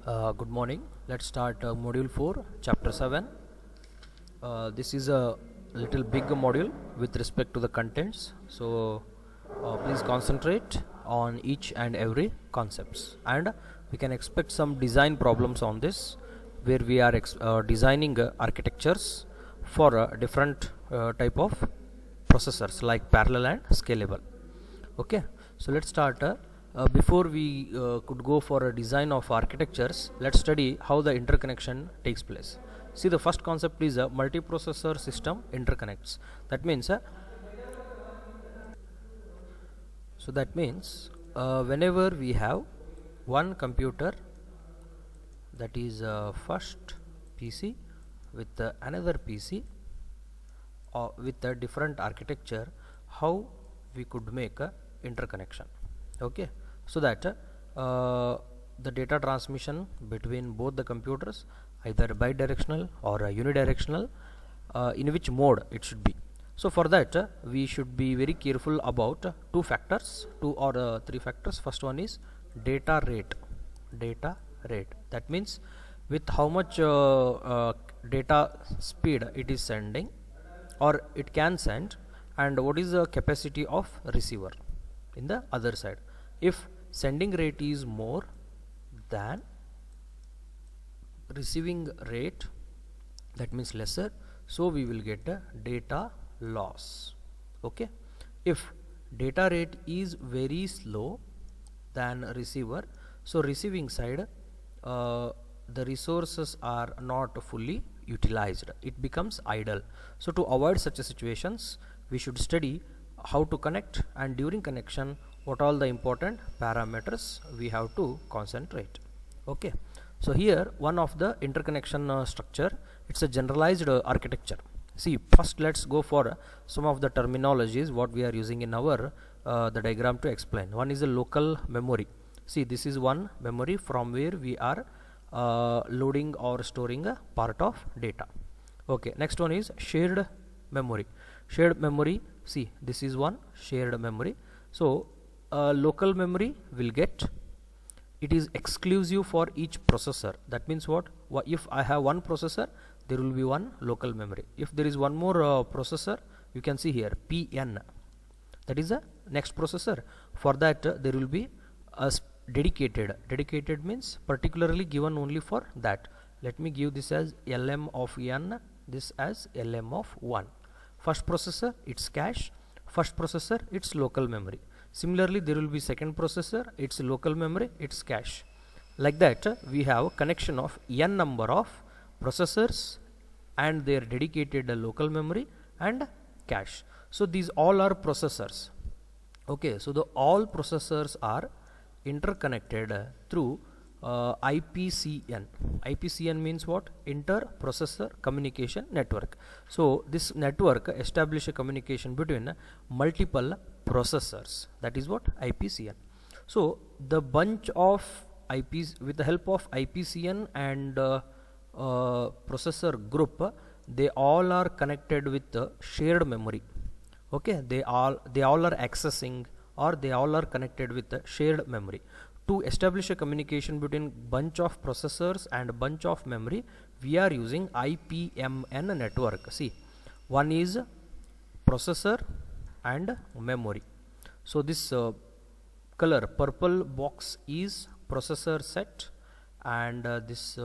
Good morning. Let's start module 4, chapter 7. This is a little big module with respect to the contents. So please concentrate on each and every concepts, and we can expect some design problems on this, where we are designing architectures for different type of processors like parallel and scalable. Okay, so let's start. Before we could go for a design of architectures, let's study how the interconnection takes place. See, the first concept is a multiprocessor system interconnects. That means whenever we have one computer, that is first PC with another PC with a different architecture, how we could make a interconnection. Okay, so that the data transmission between both the computers, either bidirectional or unidirectional, in which mode it should be. So for that we should be very careful about two factors, two or three factors. First one is data rate. That means with how much data speed it is sending or it can send, and what is the capacity of receiver in the other side. If sending rate is more than receiving rate, that means lesser, so we will get a data loss. Okay, if data rate is very slow than receiver, so receiving side the resources are not fully utilized, it becomes idle. So to avoid such situations, we should study how to connect, and during connection what all the important parameters we have to concentrate. Okay, so here one of the interconnection structure, it's a generalized architecture. See, first let's go for some of the terminologies what we are using in our the diagram to explain. One is a local memory. See, this is one memory from where we are loading or storing a part of data. Okay, next one is shared memory. See, this is one shared memory. So local memory will get, it is exclusive for each processor. That means what if I have one processor, there will be one local memory. If there is one more processor, you can see here PN, that is the next processor. For that there will be a dedicated means particularly given only for that. Let me give this as LM of n, this as LM of 1. First processor, its cache. First processor, its local memory. Similarly, there will be second processor, its local memory, its cache. Like that we have connection of n number of processors and their dedicated local memory and cache. So these all are processors. Okay, so the all processors are interconnected through IPCN. IPCN means what? Inter-processor communication network. So this network establishes a communication between multiple processors. That is what IPCN. So the bunch of IPs, with the help of IPCN and processor group, they all are connected with the shared memory. Okay, they all are accessing, or they all are connected with the shared memory. To establish a communication between bunch of processors and bunch of memory, we are using IPMN network. See, one is processor and memory. So this color purple box is processor set, and this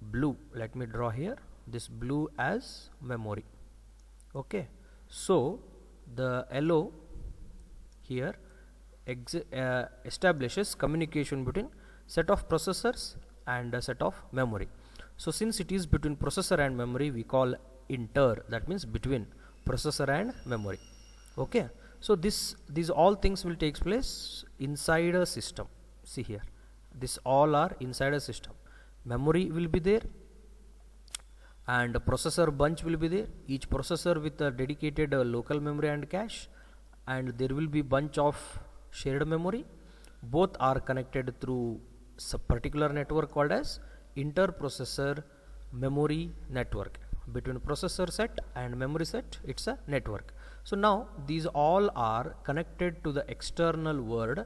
blue, let me draw here, this blue as memory. Okay, so the yellow here establishes communication between set of processors and a set of memory. So since it is between processor and memory, we call inter, that means between processor and memory. Okay, so these all things will take place inside a system. See here, this all are inside a system. Memory will be there and processor bunch will be there, each processor with a dedicated local memory and cache, and there will be bunch of shared memory. Both are connected through particular network called as inter-processor memory network. Between processor set and memory set, it's a network. So now these all are connected to the external world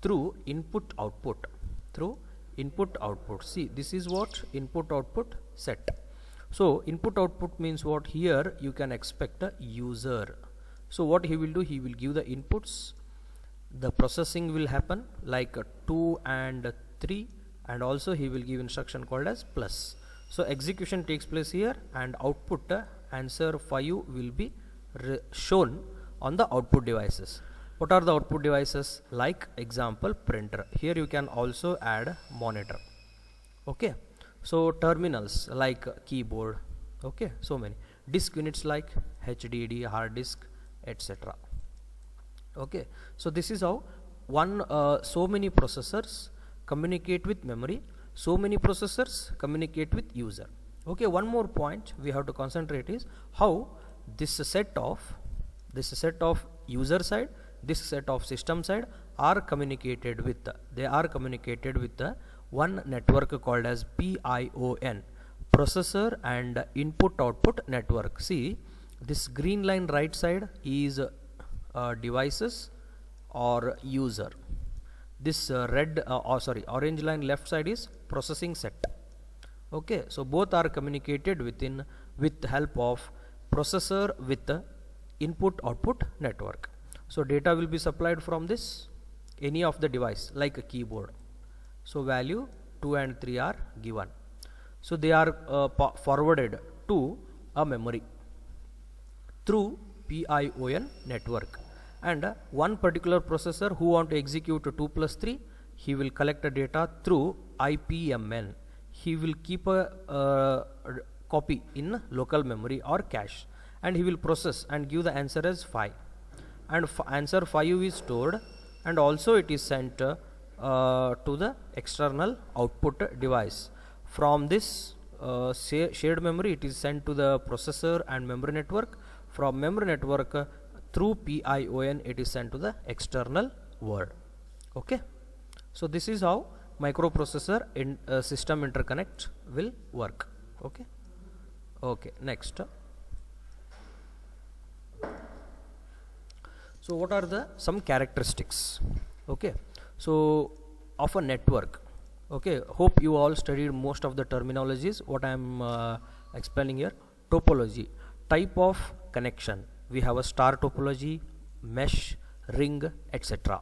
through input output, through input output. See, this is what input output set. So input output means what? Here you can expect a user. So what he will do, he will give the inputs, the processing will happen like 2 and 3, and also he will give instruction called as plus. So execution takes place here, and output answer 5 will be shown on the output devices. What are the output devices? Like example, printer. Here you can also add monitor. Okay, so terminals like keyboard. Okay, so many disk units like HDD, hard disk, etc. Okay, so this is how so many processors communicate with memory, so many processors communicate with user. Okay, one more point we have to concentrate is how this set of user side, this set of system side are communicated with. They are communicated with one network called as PION, processor and input output network. See, this green line right side is devices or user. This orange line left side is processing set. Okay, so both are communicated with help of processor with the input output network. So data will be supplied from this any of the device like a keyboard. So value 2 and 3 are given. So they are forwarded to a memory through PION network, and one particular processor who want to execute 2 plus 3, he will collect the data through IPMN. He will keep a copy in local memory or cache, and he will process and give the answer as 5, and answer 5 is stored, and also it is sent to the external output device. From this shared memory, it is sent to the processor and memory network. From memory network through PION, it is sent to the external world. Okay, so this is how microprocessor in system interconnect will work. Okay, next. So what are some characteristics? Okay, so of a network. Okay, hope you all studied most of the terminologies what I am explaining here. Topology, type of connection. We have a star topology, mesh, ring, etc.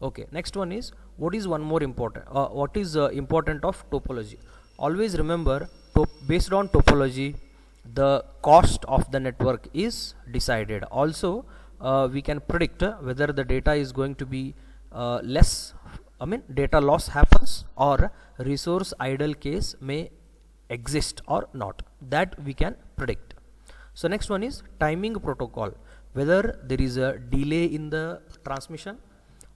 Okay, next one is what is one more important. What is important of topology? Always remember, based on topology, the cost of the network is decided. Also, we can predict whether the data is going to be data loss happens or resource idle case may exist or not. That we can predict. So next one is timing protocol, whether there is a delay in the transmission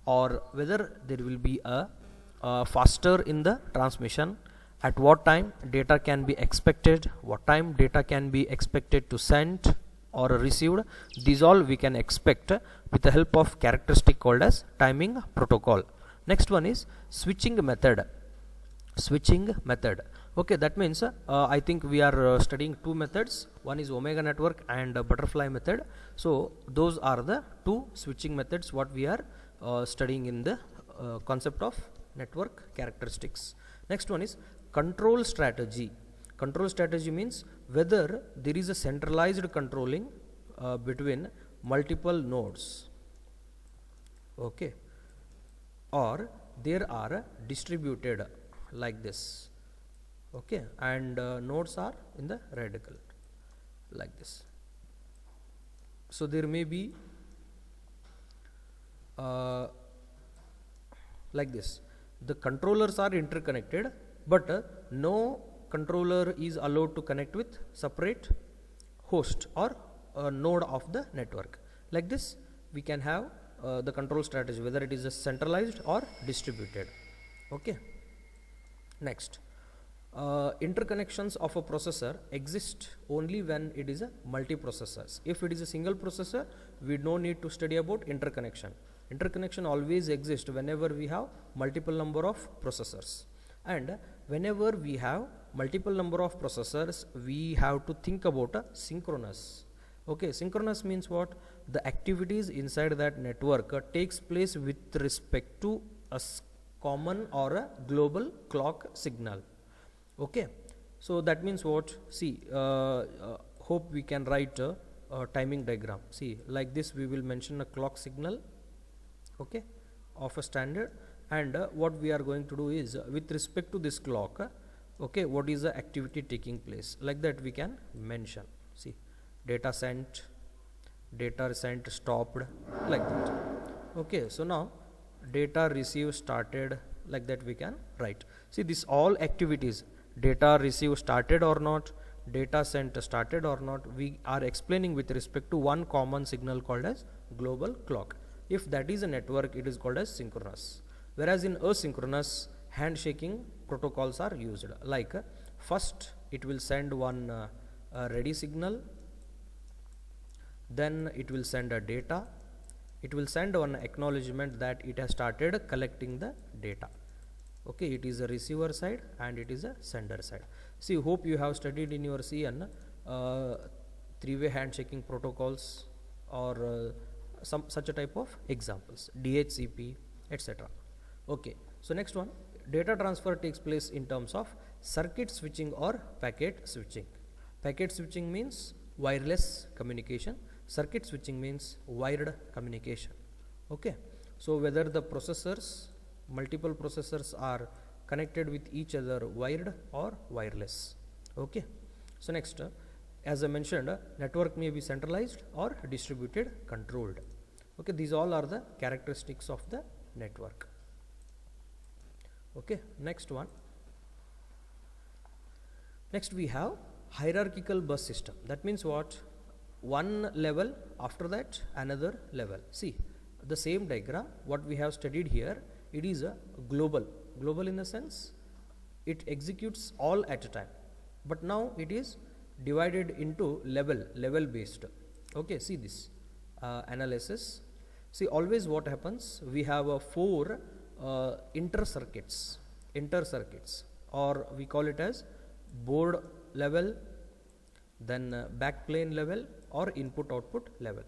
or whether there will be a faster in the transmission, at what time data can be expected, what time data can be expected to send or received. These all we can expect with the help of characteristic called as timing protocol. Next one is switching method. Okay, that means I think we are studying two methods. One is omega network and butterfly method. So those are the two switching methods what we are studying in the concept of network characteristics. Next one is control strategy. Control strategy means whether there is a centralized controlling between multiple nodes, okay, or there are distributed like this, okay, and nodes are in the red color like this. So there may be like this, the controllers are interconnected, but no controller is allowed to connect with separate host or node of the network. Like this we can have the control strategy, whether it is a centralized or distributed. Okay, next, interconnections of a processor exist only when it is a multiprocessors. If it is a single processor, we don't need to study about interconnection. Interconnection always exists whenever we have multiple number of processors, and whenever we have multiple number of processors, we have to think about a synchronous. Okay, synchronous means what? The activities inside that network takes place with respect to a common or a global clock signal. Okay, so that means what? See, hope we can write a timing diagram. See, like this we will mention a clock signal, okay, of a standard, and what we are going to do is with respect to this clock, okay, what is the activity taking place, like that we can mention. See, data sent stopped, like that. Okay, so now data receive started, like that we can write. See, this all activities, data receive started or not, data sent started or not, we are explaining with respect to one common signal called as global clock. If that is a network, it is called as synchronous. Whereas in asynchronous, handshaking protocols are used. Like first it will send one ready signal, then it will send a data, it will send one acknowledgement that it has started collecting the data. Okay, it is a receiver side and it is a sender side. See, hope you have studied in your CN three-way handshaking protocols or some such a type of examples, DHCP, etc. Okay, so next one, data transfer takes place in terms of circuit switching or packet switching. Packet switching means wireless communication, circuit switching means wired communication. Okay, so whether the processors, multiple processors are connected with each other wired or wireless. Okay, so next, as I mentioned, network may be centralized or distributed, controlled. Okay, these all are the characteristics of the network. Okay, next one. Next we have hierarchical bus system. That means what? One level, after that another level. See, the same diagram what we have studied here, it is a global in the sense it executes all at a time, but now it is divided into level based. Okay, see this analysis. See, always what happens, we have four inter circuits, or we call it as board level, then backplane level or input output level.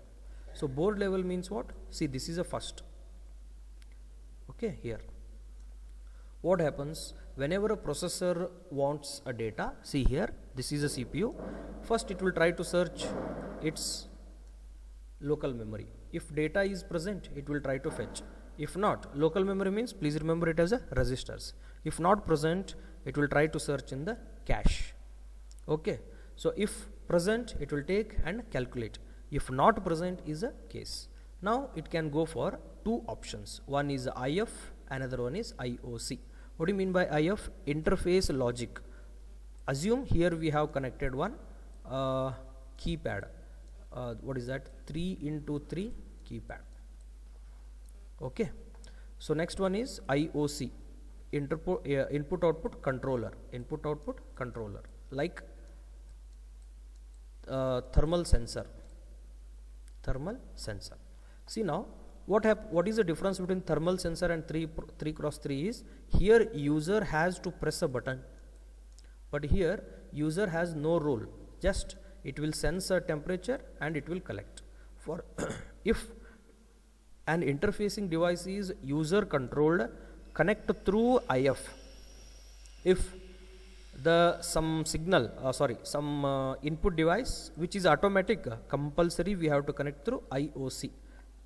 So board level means what? See, this is a first. Okay, here what happens whenever a processor wants a data, see here, this is a CPU. First it will try to search its local memory. If data is present, it will try to fetch. If not, local memory means, please remember it as a registers. If not present, it will try to search in the cache. Okay, so if present, it will take and calculate. If not present is a case. Now it can go for two options. One is IF, another one is IOC. What do you mean by IF? Interface logic. Assume here we have connected one keypad. What is that? 3x3 keypad. Okay, so next one is IOC, input output controller, like thermal sensor. See now, what is the difference between thermal sensor and 3x3 is, here user has to press a button, but here user has no role, just it will sense a temperature and it will collect. For if an interfacing device is user controlled, connect through IF. If some signal, some input device which is automatic, compulsory we have to connect through IOC,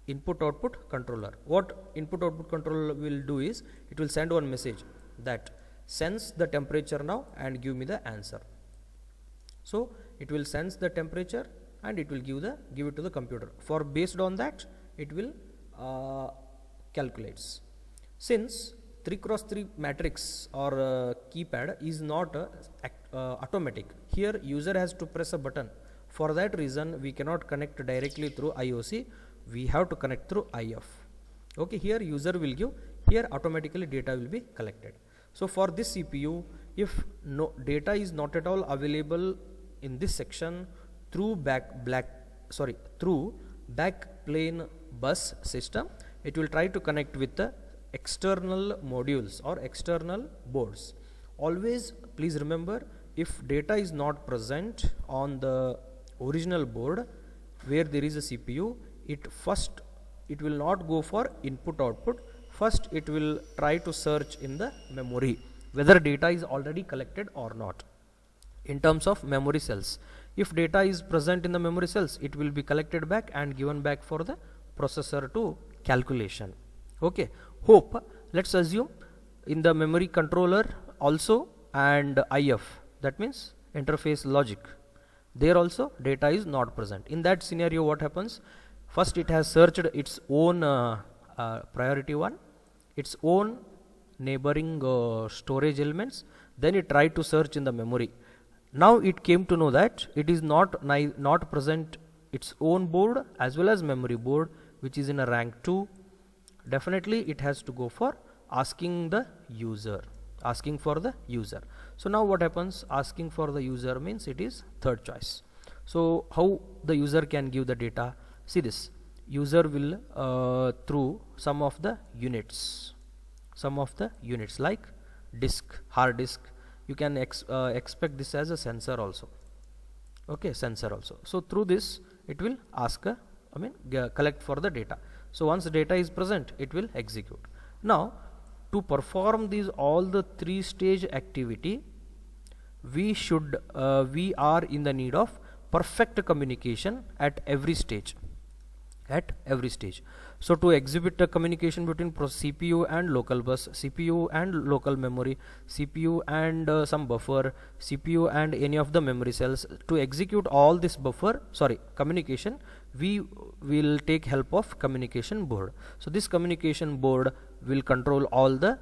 input output controller. What input output controller will do is, it will send one message that sense the temperature now and give me the answer. So it will sense the temperature and it will give it to the computer. For based on that, it will calculates. Since 3x3 matrix or keypad is not automatic, here user has to press a button. For that reason, we cannot connect directly through IOC, we have to connect through IF. Okay, here user will give, here automatically data will be collected. So for this CPU, if no data is not at all available in this section, through backplane bus system, it will try to connect with the external modules or external boards. Always please remember, if data is not present on the original board where there is a CPU, it will not go for input output. first it will try to search in the memory whether data is already collected or not. In terms of memory cells, if data is present in the memory cells, it will be collected back and given back for the processor to calculation. Okay, hope, let's assume in the memory controller also and IF, that means interface logic, there also data is not present. In that scenario, what happens? First it has searched its own priority one, its own neighboring storage elements, then it tried to search in the memory. Now it came to know that it is not present its own board as well as memory board, which is in a rank 2. Definitely it has to go for asking for the user. So now what happens? Asking for the user means it is third choice. So how the user can give the data? See this, user will through some of the units like disk, hard disk. You can expect this as a sensor also. Okay, sensor also. So through this it will ask collect for the data. So once the data is present, it will execute. Now to perform these all the 3-stage activity, we are in the need of perfect communication at every stage. So to exhibit a communication between CPU and local bus, CPU and local memory, CPU and some buffer, CPU and any of the memory cells, to execute all this communication, we will take help of communication board. So this communication board will control all the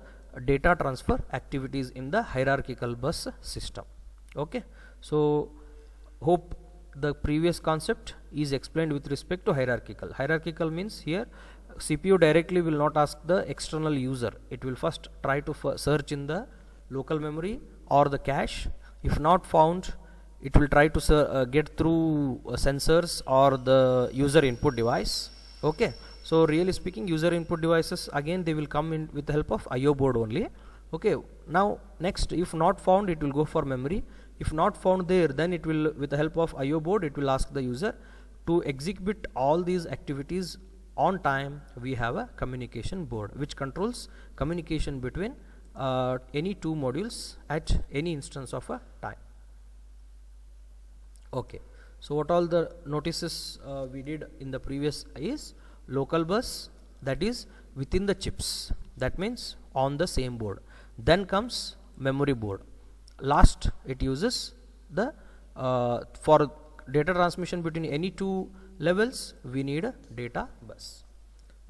data transfer activities in the hierarchical bus system. Okay, so hope the previous concept is explained with respect to hierarchical means here CPU directly will not ask the external user. It will first try to search in the local memory or the cache. If not found, it will try to get through sensors or the user input device. Okay, so really speaking, user input devices, again they will come in with the help of IO board only. Okay, now next, if not found, it will go for memory. If not found there, then it will, with the help of IO board, it will ask the user to execute all these activities on time. We have a communication board which controls communication between any two modules at any instance of a time. Okay, so what all the notices we did in the previous is local bus, that is within the chips, that means on the same board. Then comes memory board. Last, it uses the for data transmission between any two levels, we need a data bus.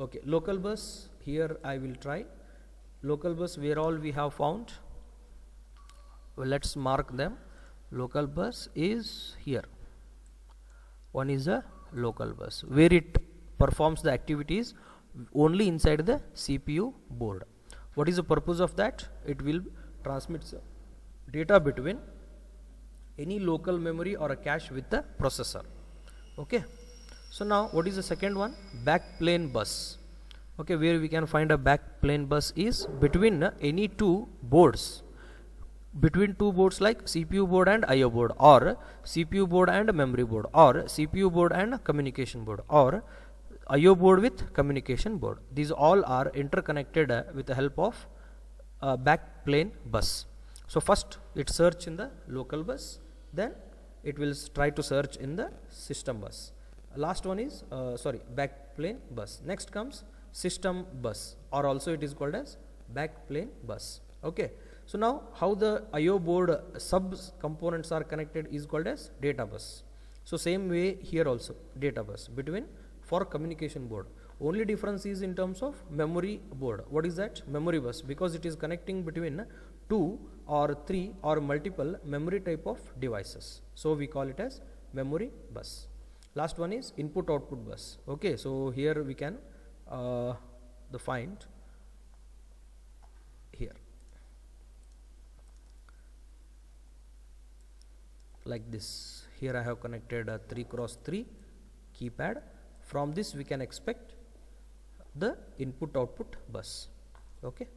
Okay, local bus, here I will try local bus where all we have found. Well, let's mark them. Local bus is here. One is a local bus where it performs the activities only inside the CPU board. What is the purpose of that? It will transmit data between any local memory or a cache with the processor. Okay, so now what is the second one? Backplane bus. Okay, where we can find a backplane bus is between any two boards, between two boards like CPU board and IO board, or CPU board and memory board, or CPU board and communication board, or IO board with communication board. These all are interconnected with the help of backplane bus. So first it search in the local bus, then it will try to search in the system bus. Last one is backplane bus. Next comes system bus, or also it is called as backplane bus. Okay, so now how the IO board sub components are connected is called as data bus. So same way here also data bus between for communication board. Only difference is in terms of memory board. What is that? Memory bus, because it is connecting between 2 or 3 or multiple memory type of devices. So we call it as memory bus. Last one is input output bus. Okay, so here we can find here like this. Here I have connected a 3x3 keypad. From this we can expect the input output bus. Okay.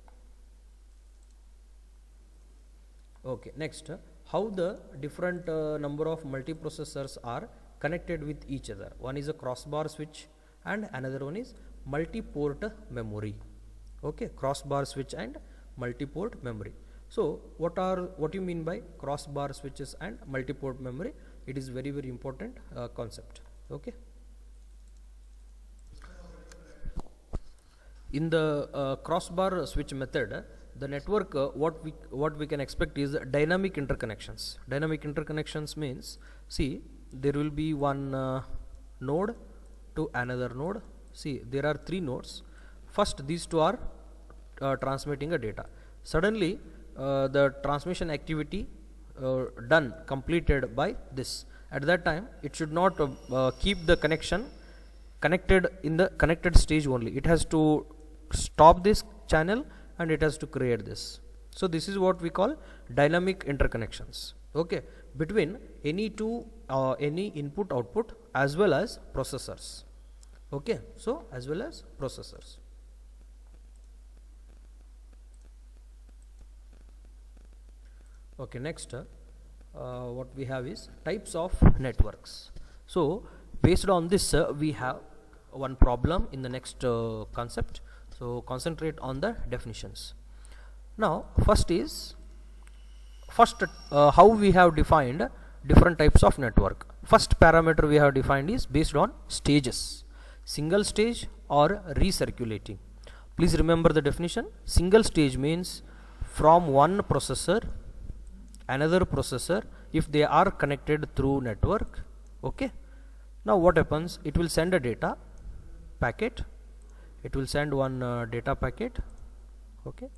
Okay, next, how the different number of multiprocessors are connected with each other. One is a crossbar switch and another one is multi-port memory. Okay, crossbar switch and multi-port memory. So what you mean by crossbar switches and multi-port memory? It is very important concept. Okay. In the crossbar switch method, the network what we can expect is dynamic interconnections. Dynamic interconnections means, see, there will be one node to another node. See, there are 3 nodes. First, these 2 are transmitting a data. Suddenly the transmission activity completed by this. At that time, it should not keep the connection connected in the connected stage only. It has to stop this channel and it has to create this. So this is what we call dynamic interconnections. Okay, between any two any input output as well as processors. Okay, so as well as processors. Okay, next what we have is types of networks. So based on this we have one problem in the next concept. So concentrate on the definitions. Now first how we have defined different types of network. First parameter we have defined is based on stages, single stage or recirculating. Please remember the definition. Single stage means from one processor another processor if they are connected through network. Okay, now what happens, it will send a data packet, it will send one data packet. Okay,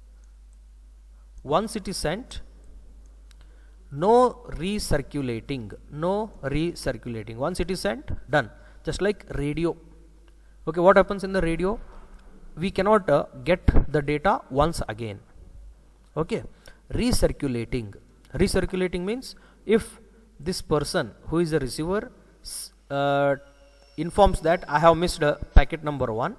once it is sent, no recirculating, once it is sent, done. Just like radio. Okay, what happens in the radio, we cannot get the data once again. Okay, recirculating means if this person who is the receiver informs that I have missed packet number 1,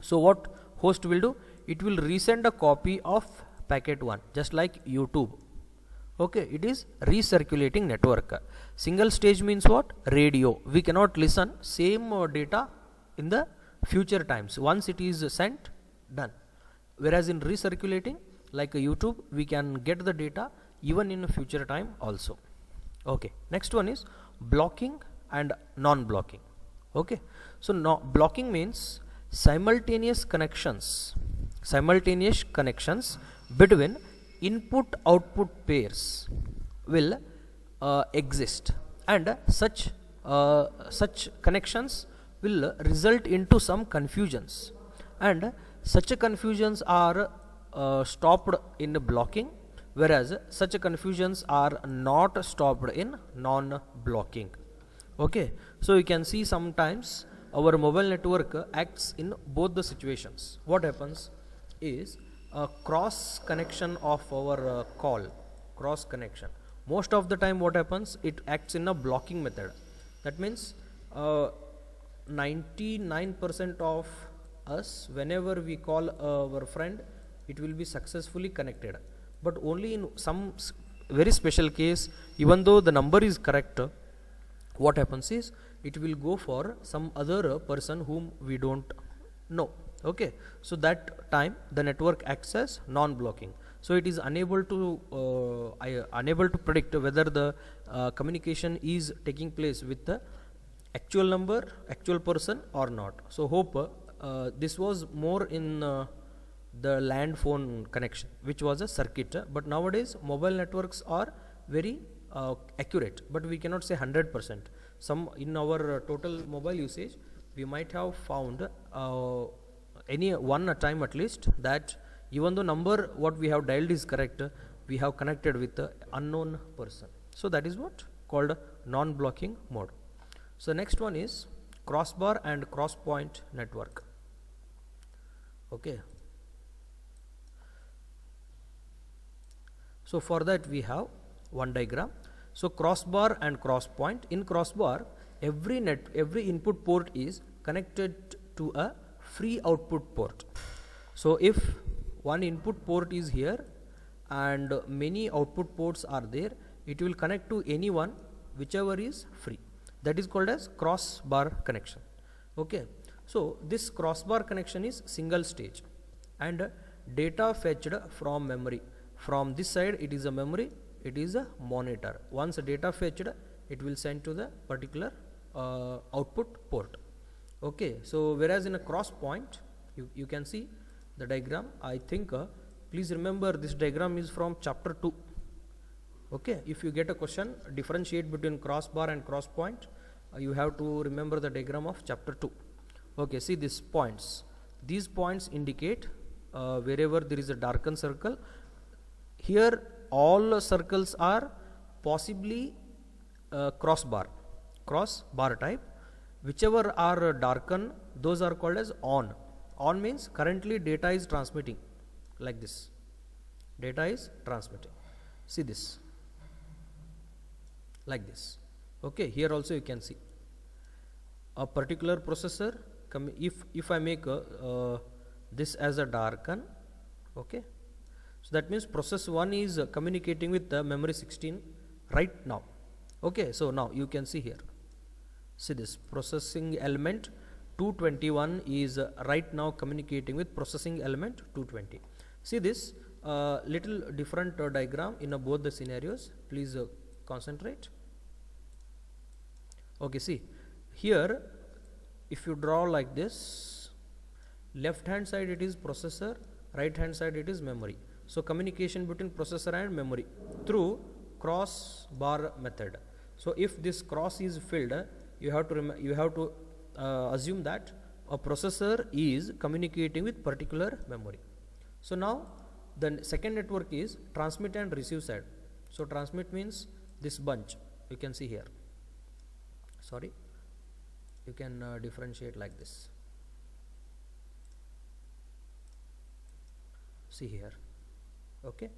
so what host will do, it will resend a copy of packet 1, just like YouTube. Okay, it is recirculating network. Single stage means what? Radio. We cannot listen same data in the future times. Once it is sent, done. Whereas in recirculating, like YouTube, we can get the data even in a future time also. Okay, next one is blocking and non-blocking. Okay, so blocking means simultaneous connections between input output pairs will exist, and such connections will result into some confusions, and such confusions are stopped in blocking, whereas such confusions are not stopped in non-blocking. Okay, so you can see sometimes our mobile network acts in both the situations. What happens is a cross connection of our cross connection. Most of the time what happens, it acts in a blocking method. That means 99% of us, whenever we call our friend, it will be successfully connected. But only in some very special case, even though the number is correct, what happens is it will go for some other person whom we don't know. Okay, so that time the network acts as non-blocking. So it is unable to predict whether the communication is taking place with the actual person or not. So hope this was more in the land phone connection, which was a circuit, but nowadays mobile networks are very accurate, but we cannot say 100%. Some in our total mobile usage, we might have found any one time at least that even though number what we have dialed is correct, we have connected with the unknown person. So that is what called non-blocking mode. So next one is crossbar and cross point network. Okay, so for that we have one diagram. So crossbar and cross point. In crossbar, every input port is connected to a free output port. So if one input port is here and many output ports are there, it will connect to any one whichever is free. That is called as crossbar connection. Okay, so this crossbar connection is single stage. and data fetched from memory. From this side it is a memory, it is a monitor. Once data fetched, it will send to the particular output port. Okay, so whereas in a cross point, you can see the diagram. I think please remember this diagram is from chapter 2. Okay, if you get a question differentiate between crossbar and cross point, you have to remember the diagram of chapter 2. Okay, see these points. These points indicate wherever there is a darkened circle. Here all circles are possibly crossbar type. Whichever are darkened, those are called as on. On means currently data is transmitting, like this. Data is transmitting. See this, like this. Okay, here also you can see a particular processor. If I make this as a darken, okay, so that means process 1 is communicating with the memory 16 right now. Okay, so now you can see here. See this processing element 221 is right now communicating with processing element 220. See this little different diagram in both the scenarios. Please concentrate. Okay, see here, if you draw like this, left hand side it is processor, right hand side it is memory. So communication between processor and memory through cross bar method. So if this cross is filled, you have to assume that a processor is communicating with particular memory. So now the second network is transmit and receive side. So transmit means this bunch you can see here. Sorry, you can differentiate like this. See here. Okay,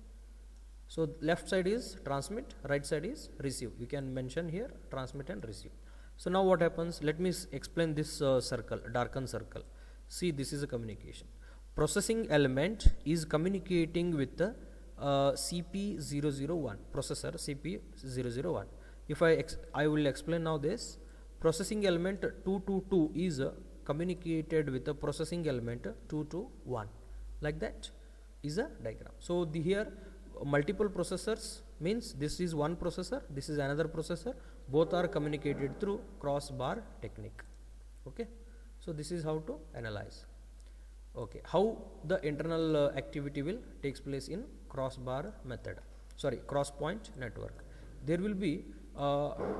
so left side is transmit, right side is receive. You can mention here transmit and receive. So now what happens, let me explain this circle, darkened circle. See, this is a communication. Processing element is communicating with the CP001 processor, CP001. If I will explain now this. Processing element 222 is communicated with the processing element 221, like that is a diagram. So here multiple processors means this is one processor, this is another processor, both are communicated through crossbar technique. Okay, so this is how to analyze. Okay, how the internal activity will takes place in crossbar method, sorry, cross point network. There will be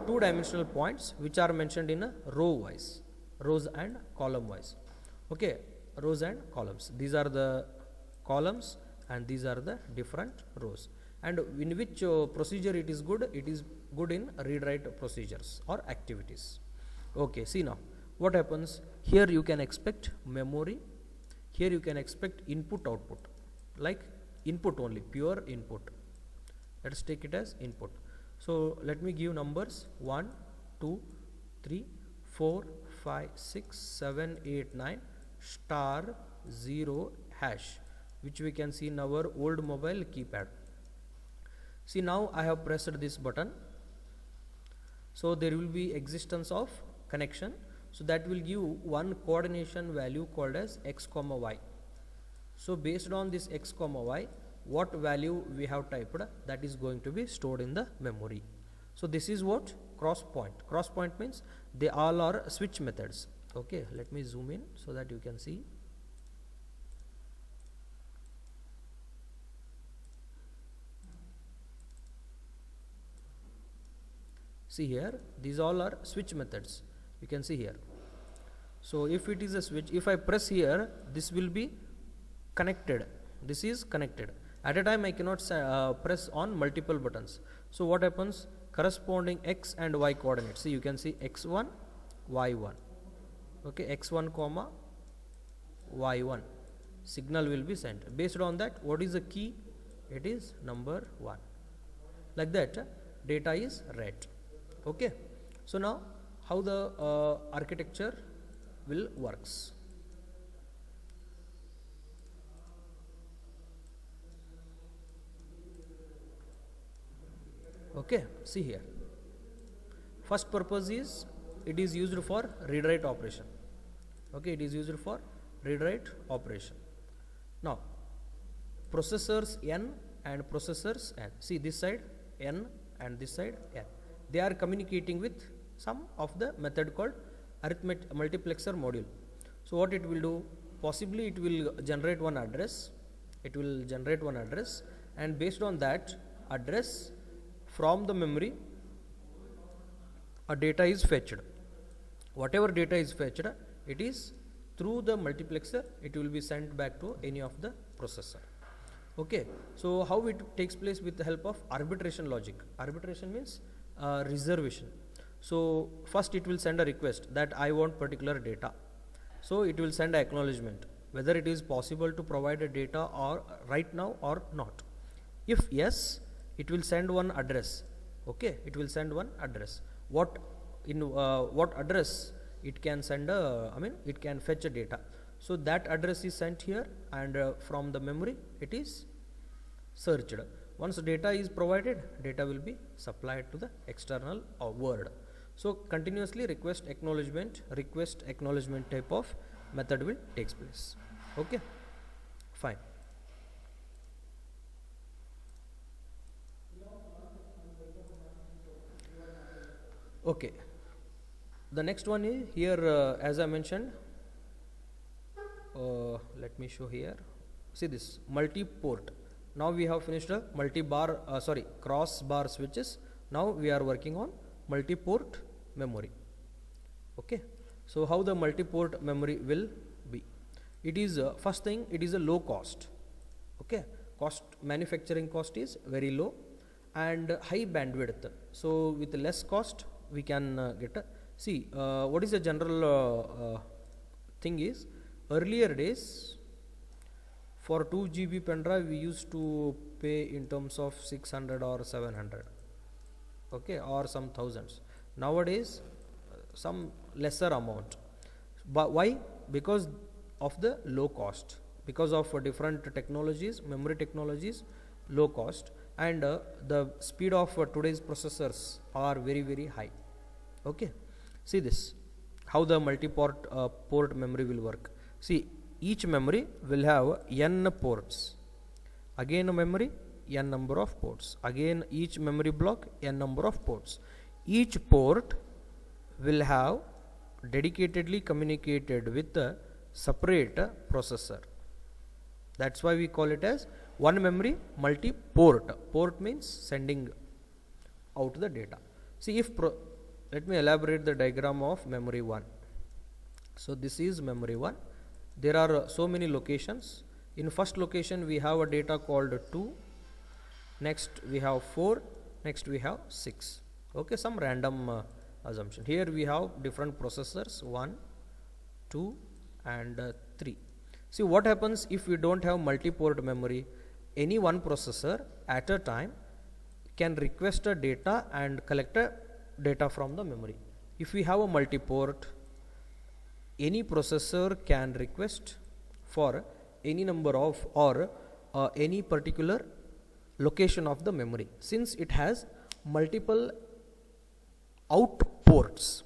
two-dimensional points which are mentioned in a row wise, rows and column wise. Okay, rows and columns, these are the columns and these are the different rows. And in which procedure it is good in read write procedures or activities. Okay, see now what happens here. You can expect memory, here you can expect input output, like input only, pure input. Let us take it as input. So let me give numbers 1 2 3 4 5 6 7 8 9 star 0 hash, which we can see in our old mobile keypad. See, now I have pressed this button, so there will be existence of connection. So that will give one coordination value called as x comma y. So based on this x comma y, what value we have typed, that is going to be stored in the memory. So this is what cross point. Cross point means they all are switch methods. Okay, let me zoom in so that you can see. See here, these all are switch methods, you can see here. So if it is a switch, if I press here, this will be connected, this is connected. At a time I cannot press on multiple buttons. So what happens, corresponding x and y coordinates, see you can see x1 y1, okay, x1 comma y1, signal will be sent. Based on that, what is the key, it is number 1, like that data is read. Okay, so now how the architecture will works. Okay, see here, first purpose is it is used for read write operation. Okay, it is used for read write operation. Now processors n and processors n, see this side n and this side n, they are communicating with some of the method called arithmetic multiplexer module. So what it will do, possibly it will generate one address, and based on that address from the memory a data is fetched. Whatever data is fetched, it is through the multiplexer, it will be sent back to any of the processor. Okay, so how it takes place? With the help of arbitration logic. Arbitration means reservation. So first it will send a request that I want particular data. So it will send an acknowledgement whether it is possible to provide a data or right now or not. If yes, it will send one address. Okay, it will send one address. What address it can send it can fetch a data. So that address is sent here, and from the memory it is searched. Once data is provided, data will be supplied to the external world. So continuously request acknowledgement type of method will takes place. Okay, fine. Okay, the next one is here, as I mentioned, let me show here. See this multi-port. Now we have finished a cross bar switches. Now we are working on multi-port memory. Okay, so how the multi-port memory will be? It is first thing, it is a low cost. Okay, manufacturing cost is very low and high bandwidth. So with less cost we can get a, see what is the general thing is, earlier days for 2 GB pen drive we used to pay in terms of 600 or 700, okay, or some thousands. Nowadays some lesser amount. But why? Because of the low cost, because of different technologies, memory technologies, low cost, and the speed of today's processors are very, very high. Okay, see this, how the multi-port port memory will work. See, each memory will have n ports, again a memory, n number of ports, again each memory block, n number of ports. Each port will have dedicatedly communicated with a separate processor. That's why we call it as one memory multi-port. Port means sending out the data. See, let me elaborate the diagram of memory 1. So this is memory 1. There are so many locations. In first location we have a data called 2, next we have 4, next we have 6. Okay, some random assumption. Here we have different processors, 1, 2 and 3. See what happens if we don't have multi-port memory. Any one processor at a time can request a data and collect a data from the memory. If we have a multi-port, any processor can request for any number of or any particular location of the memory. Since it has multiple outports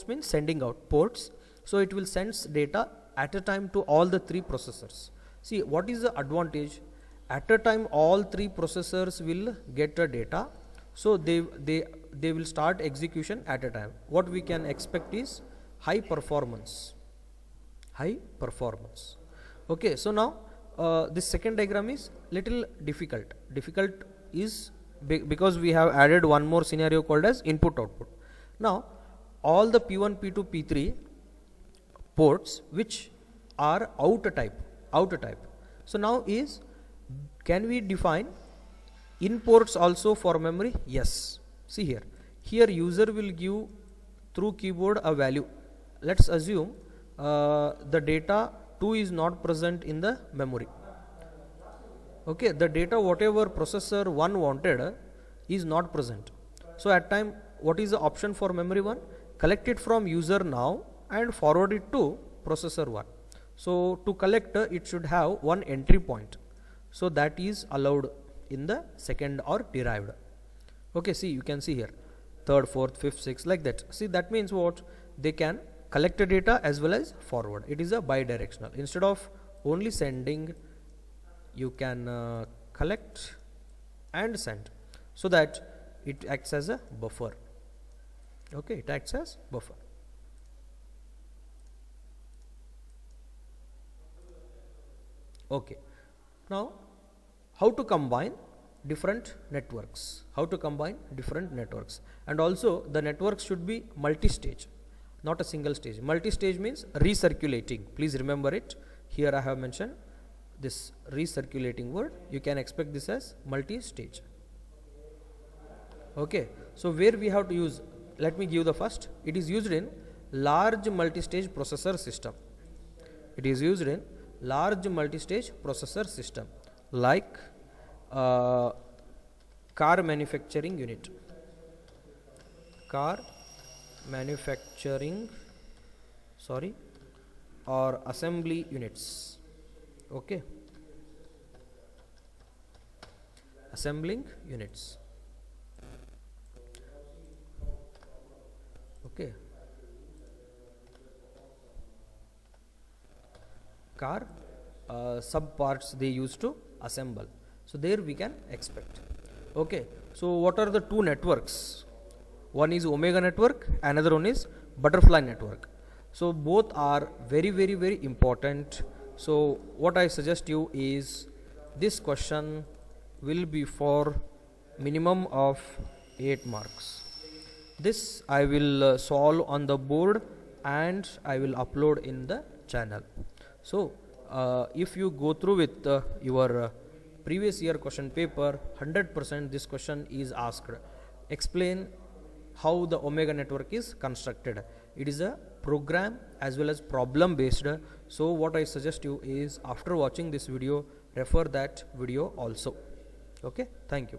means sending out ports, so it will send data at a time to all the 3 processors. See what is the advantage? At a time all 3 processors will get a data, so they will start execution at a time. What we can expect is high performance. Okay, so now this second diagram is little difficult. Difficult is because we have added one more scenario called as input output. Now all the P1, P2, P3 ports which are outer type. So now is, can we define in ports also for memory? Yes. See here user will give through keyboard a value. Let's assume the data 2 is not present in the memory. Okay, the data whatever processor 1 wanted is not present. So at time, what is the option for memory 1? Collect it from user now and forward it to processor 1. So to collect it should have one entry point. So that is allowed in the second or derived. Okay, see, you can see here third, fourth, fifth, sixth, like that. See, that means what? They can collect the data as well as forward. It is a bidirectional. Instead of only sending you can collect and send, so that it acts as a buffer. Okay, it acts as buffer. Okay, now how to combine different networks, and also the networks should be multi-stage, not a single stage. Multi-stage means recirculating, please remember it. Here I have mentioned this recirculating word, you can expect this as multi-stage. Okay, so where we have to use, let me give the first. It is used in large multi-stage processor system. It is used in large multi-stage processor system like car manufacturing unit, or assembly units. Okay, assembling units. Okay, car sub parts they used to assemble, so there we can expect. Okay, so what are the two networks? One is omega network, another one is butterfly network. So both are very important. So what I suggest you is, this question will be for minimum of 8 marks. This I will solve on the board and I will upload in the channel. So if you go through with your previous year question paper, 100% this question is asked. Explain how the omega network is constructed. It is a program as well as problem based. So what I suggest you is, after watching this video, refer that video also. Okay, thank you.